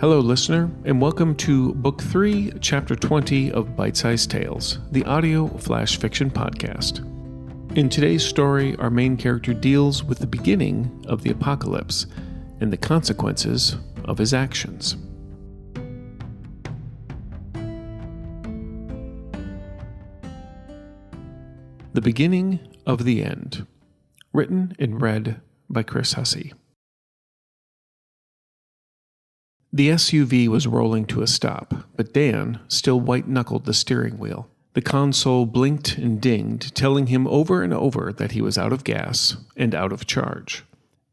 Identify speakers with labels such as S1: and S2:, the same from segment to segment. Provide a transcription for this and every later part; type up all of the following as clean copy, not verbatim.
S1: Hello, listener, and welcome to Book 3, Chapter 20 of Bite-Sized Tales, the audio flash fiction podcast. In today's story, our main character deals with the beginning of the apocalypse and the consequences of his actions. The Beginning of the End. Written and read by Chris Hussey. The SUV was rolling to a stop, but Dan still white-knuckled the steering wheel. The console blinked and dinged, telling him over and over that he was out of gas and out of charge.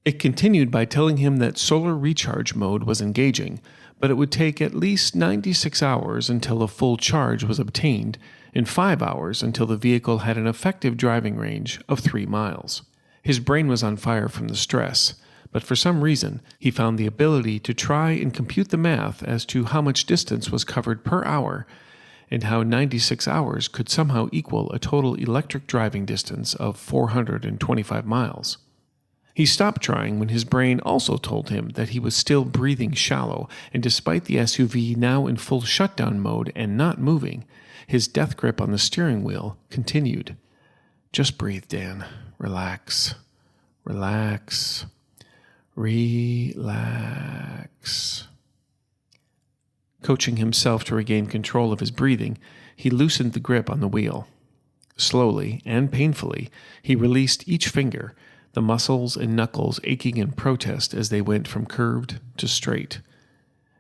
S1: It continued by telling him that solar recharge mode was engaging, but it would take at least 96 hours until a full charge was obtained, and 5 hours until the vehicle had an effective driving range of 3 miles. His brain was on fire from the stress, but for some reason, he found the ability to try and compute the math as to how much distance was covered per hour, and how 96 hours could somehow equal a total electric driving distance of 425 miles. He stopped trying when his brain also told him that he was still breathing shallow, and despite the SUV now in full shutdown mode and not moving, his death grip on the steering wheel continued. Just breathe, Dan. Relax. Relax. Relax. Coaching himself to regain control of his breathing, he loosened the grip on the wheel. Slowly and painfully, he released each finger, the muscles and knuckles aching in protest as they went from curved to straight.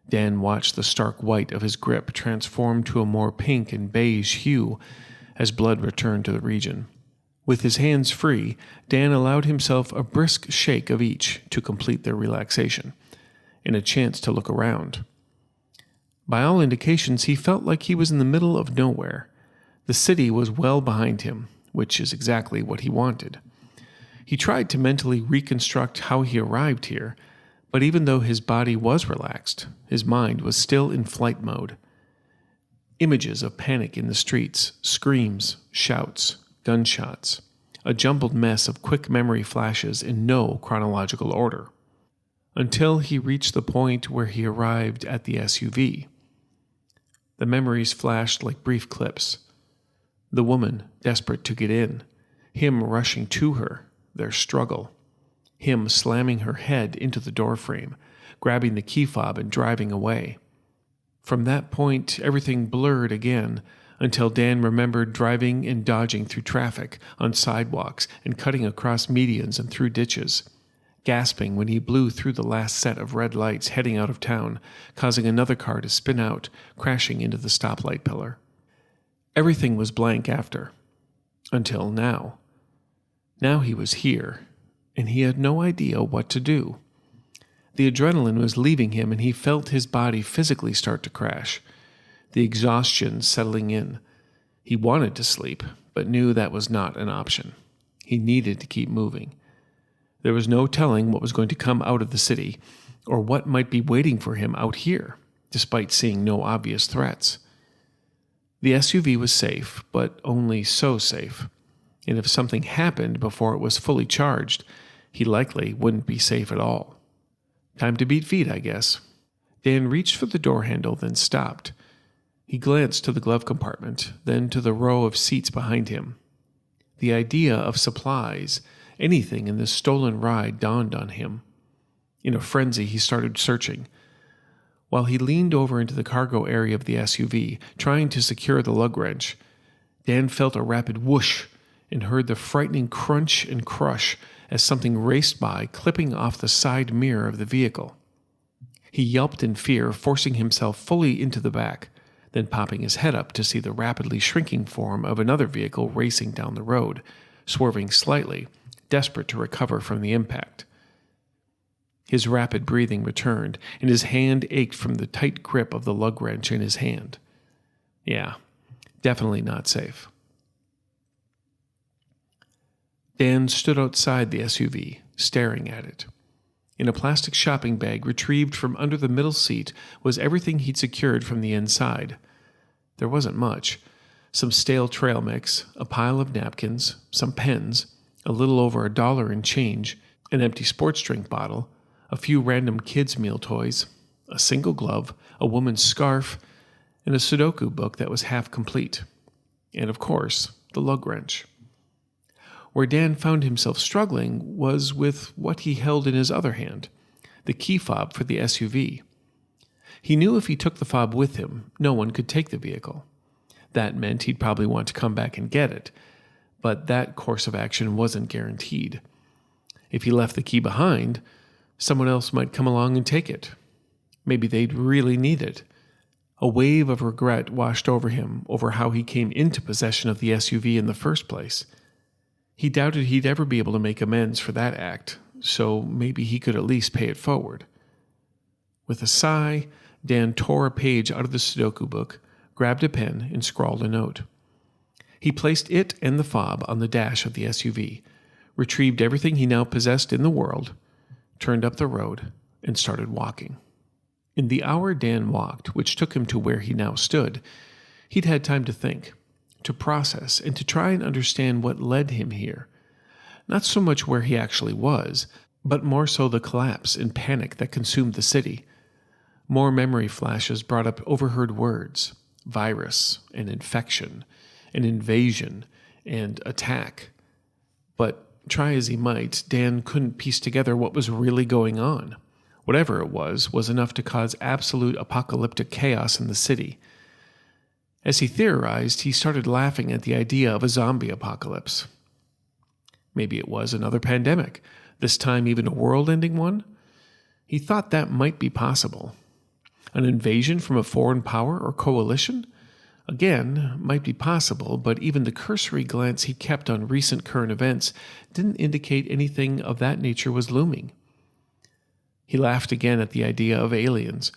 S1: Dan watched the stark white of his grip transform to a more pink and beige hue as blood returned to the region. With his hands free, Dan allowed himself a brisk shake of each to complete their relaxation, and a chance to look around. By all indications, he felt like he was in the middle of nowhere. The city was well behind him, which is exactly what he wanted. He tried to mentally reconstruct how he arrived here, but even though his body was relaxed, his mind was still in flight mode. Images of panic in the streets, screams, shouts, gunshots, a jumbled mess of quick memory flashes in no chronological order, until he reached the point where he arrived at the SUV. The memories flashed like brief clips. The woman, desperate to get in, him rushing to her, their struggle, him slamming her head into the doorframe, grabbing the key fob and driving away. From that point, everything blurred again, until Dan remembered driving and dodging through traffic, on sidewalks, and cutting across medians and through ditches, gasping when he blew through the last set of red lights heading out of town, causing another car to spin out, crashing into the stoplight pillar. Everything was blank after. Until now. Now he was here, and he had no idea what to do. The adrenaline was leaving him, and he felt his body physically start to crash, the exhaustion settling in. He wanted to sleep, but knew that was not an option. He needed to keep moving. There was no telling what was going to come out of the city, or what might be waiting for him out here, despite seeing no obvious threats. The SUV was safe, but only so safe, and if something happened before it was fully charged, he likely wouldn't be safe at all. Time to beat feet, I guess. Dan reached for the door handle, then stopped. He glanced to the glove compartment, then to the row of seats behind him. The idea of supplies, anything in this stolen ride, dawned on him. In a frenzy, he started searching. While he leaned over into the cargo area of the SUV, trying to secure the lug wrench, Dan felt a rapid whoosh and heard the frightening crunch and crush as something raced by, clipping off the side mirror of the vehicle. He yelped in fear, forcing himself fully into the back, then popping his head up to see the rapidly shrinking form of another vehicle racing down the road, swerving slightly, desperate to recover from the impact. His rapid breathing returned, and his hand ached from the tight grip of the lug wrench in his hand. Yeah, definitely not safe. Dan stood outside the SUV, staring at it. In a plastic shopping bag retrieved from under the middle seat was everything he'd secured from the inside. There wasn't much. Some stale trail mix, a pile of napkins, some pens, a little over $1 in change, an empty sports drink bottle, a few random kids' meal toys, a single glove, a woman's scarf, and a Sudoku book that was half complete. And of course, the lug wrench. Where Dan found himself struggling was with what he held in his other hand, the key fob for the SUV. He knew if he took the fob with him, no one could take the vehicle. That meant he'd probably want to come back and get it, but that course of action wasn't guaranteed. If he left the key behind, someone else might come along and take it. Maybe they'd really need it. A wave of regret washed over him over how he came into possession of the SUV in the first place. He doubted he'd ever be able to make amends for that act, so maybe he could at least pay it forward. With a sigh, Dan tore a page out of the Sudoku book, grabbed a pen, and scrawled a note. He placed it and the fob on the dash of the SUV, retrieved everything he now possessed in the world, turned up the road, and started walking. In the hour Dan walked, which took him to where he now stood, he'd had time to think, to process, and to try and understand what led him here. Not so much where he actually was, but more so the collapse and panic that consumed the city. More memory flashes brought up overheard words: virus, and infection, and invasion, and attack. But try as he might, Dan couldn't piece together what was really going on. Whatever it was enough to cause absolute apocalyptic chaos in the city. As he theorized, he started laughing at the idea of a zombie apocalypse. Maybe it was another pandemic, this time even a world-ending one. He thought that might be possible. An invasion from a foreign power or coalition? Again, might be possible, but even the cursory glance he kept on recent current events didn't indicate anything of that nature was looming. He laughed again at the idea of aliens,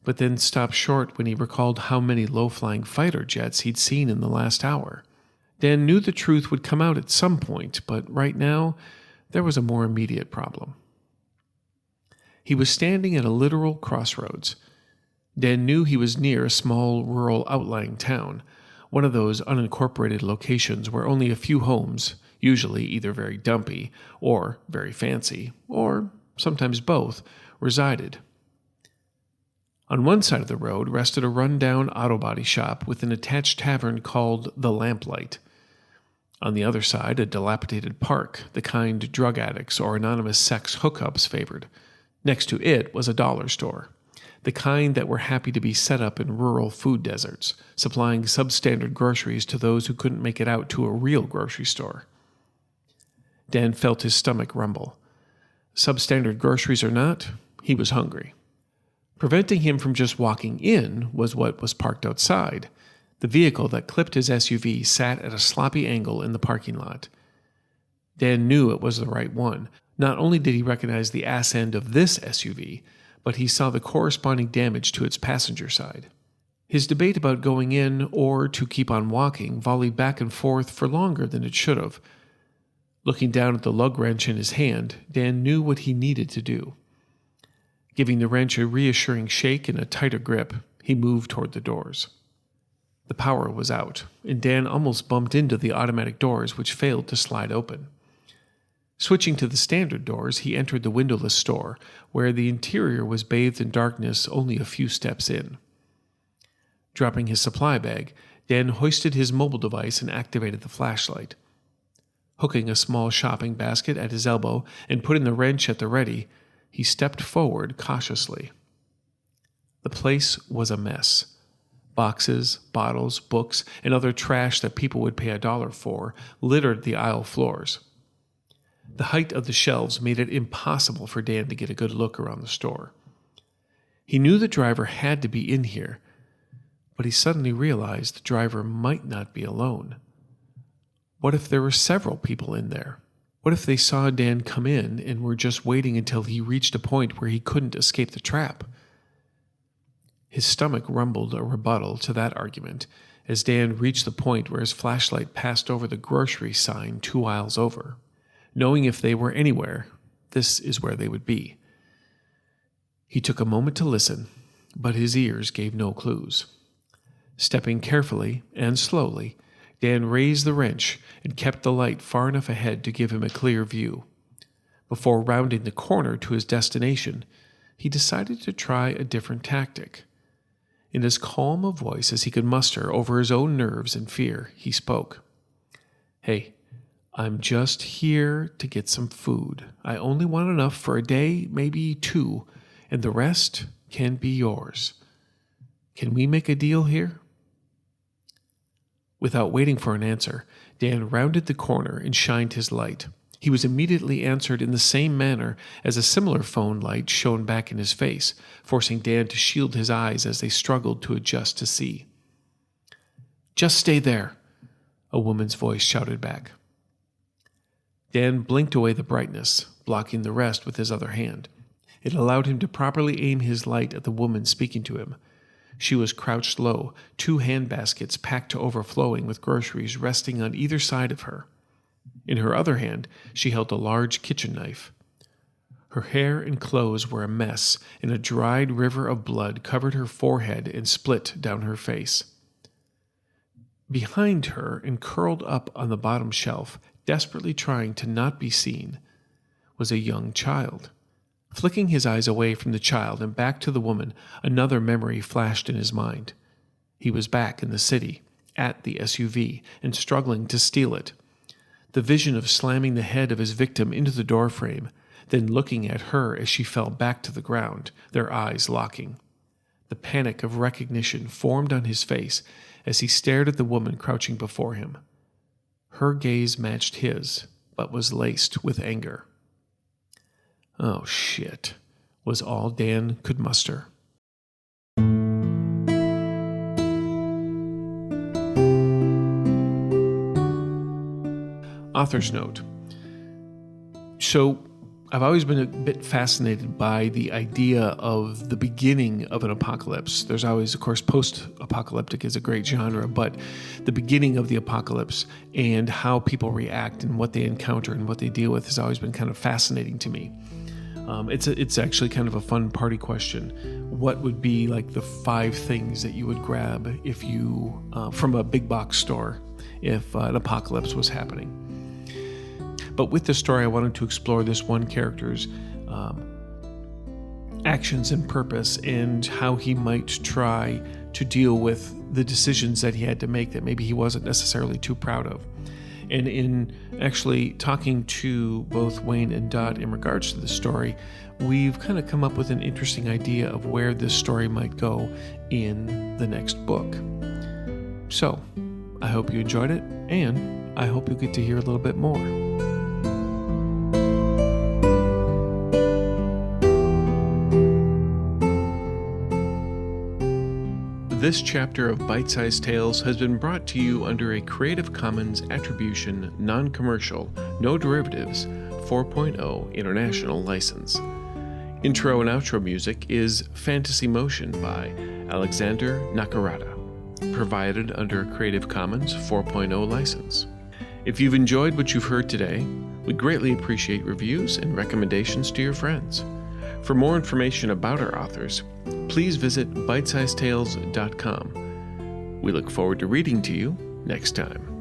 S1: but then stopped short when he recalled how many low-flying fighter jets he'd seen in the last hour. Dan knew the truth would come out at some point, but right now, there was a more immediate problem. He was standing at a literal crossroads. Dan knew he was near a small rural outlying town, one of those unincorporated locations where only a few homes, usually either very dumpy or very fancy, or sometimes both, resided. On one side of the road rested a run-down auto body shop with an attached tavern called the Lamplight. On the other side, a dilapidated park, the kind drug addicts or anonymous sex hookups favored. Next to it was a dollar store, the kind that were happy to be set up in rural food deserts, supplying substandard groceries to those who couldn't make it out to a real grocery store. Dan felt his stomach rumble. Substandard groceries or not, he was hungry. Preventing him from just walking in was what was parked outside. The vehicle that clipped his SUV sat at a sloppy angle in the parking lot. Dan knew it was the right one. Not only did he recognize the ass end of this SUV, but he saw the corresponding damage to its passenger side. His debate about going in or to keep on walking volleyed back and forth for longer than it should have. Looking down at the lug wrench in his hand, Dan knew what he needed to do. Giving the wrench a reassuring shake and a tighter grip, he moved toward the doors. The power was out, and Dan almost bumped into the automatic doors, which failed to slide open. Switching to the standard doors, he entered the windowless store, where the interior was bathed in darkness only a few steps in. Dropping his supply bag, Dan hoisted his mobile device and activated the flashlight. Hooking a small shopping basket at his elbow and putting the wrench at the ready, he stepped forward cautiously. The place was a mess. Boxes, bottles, books, and other trash that people would pay $1 for littered the aisle floors. The height of the shelves made it impossible for Dan to get a good look around the store. He knew the driver had to be in here, but he suddenly realized the driver might not be alone. What if there were several people in there? What if they saw Dan come in and were just waiting until he reached a point where he couldn't escape the trap? His stomach rumbled a rebuttal to that argument as Dan reached the point where his flashlight passed over the grocery sign 2 aisles over. Knowing if they were anywhere, this is where they would be. He took a moment to listen, but his ears gave no clues. Stepping carefully and slowly, Dan raised the wrench and kept the light far enough ahead to give him a clear view. Before rounding the corner to his destination, he decided to try a different tactic. In as calm a voice as he could muster over his own nerves and fear, he spoke. "Hey, I'm just here to get some food. I only want enough for a day, maybe 2, and the rest can be yours. Can we make a deal here?" Without waiting for an answer, Dan rounded the corner and shined his light. He was immediately answered in the same manner as a similar phone light shone back in his face, forcing Dan to shield his eyes as they struggled to adjust to see. "Just stay there," a woman's voice shouted back. Dan blinked away the brightness, blocking the rest with his other hand. It allowed him to properly aim his light at the woman speaking to him. She was crouched low, 2 hand baskets packed to overflowing with groceries resting on either side of her. In her other hand, she held a large kitchen knife. Her hair and clothes were a mess, and a dried river of blood covered her forehead and split down her face. Behind her and curled up on the bottom shelf, desperately trying to not be seen, was a young child. Flicking his eyes away from the child and back to the woman, another memory flashed in his mind. He was back in the city, at the SUV, and struggling to steal it. The vision of slamming the head of his victim into the doorframe, then looking at her as she fell back to the ground, their eyes locking. The panic of recognition formed on his face as he stared at the woman crouching before him. Her gaze matched his, but was laced with anger. "Oh, shit," was all Dan could muster. Author's note. So, I've always been a bit fascinated by the idea of the beginning of an apocalypse. There's always, of course, post-apocalyptic is a great genre, but the beginning of the apocalypse and how people react and what they encounter and what they deal with has always been kind of fascinating to me. It's actually kind of a fun party question. What would be like the 5 things that you would grab if you from a big box store if an apocalypse was happening? But with this story, I wanted to explore this one character's actions and purpose and how he might try to deal with the decisions that he had to make that maybe he wasn't necessarily too proud of. And in actually talking to both Wayne and Dot in regards to the story, we've kind of come up with an interesting idea of where this story might go in the next book. So, I hope you enjoyed it, and I hope you'll get to hear a little bit more. This chapter of Bite-Sized Tales has been brought to you under a Creative Commons Attribution, Non-Commercial, No Derivatives 4.0 International License. Intro and outro music is Fantasy Motion by Alexander Nakarada, provided under a Creative Commons 4.0 license. If you've enjoyed what you've heard today, we'd greatly appreciate reviews and recommendations to your friends. For more information about our authors, please visit bitesizedtales.com. We look forward to reading to you next time.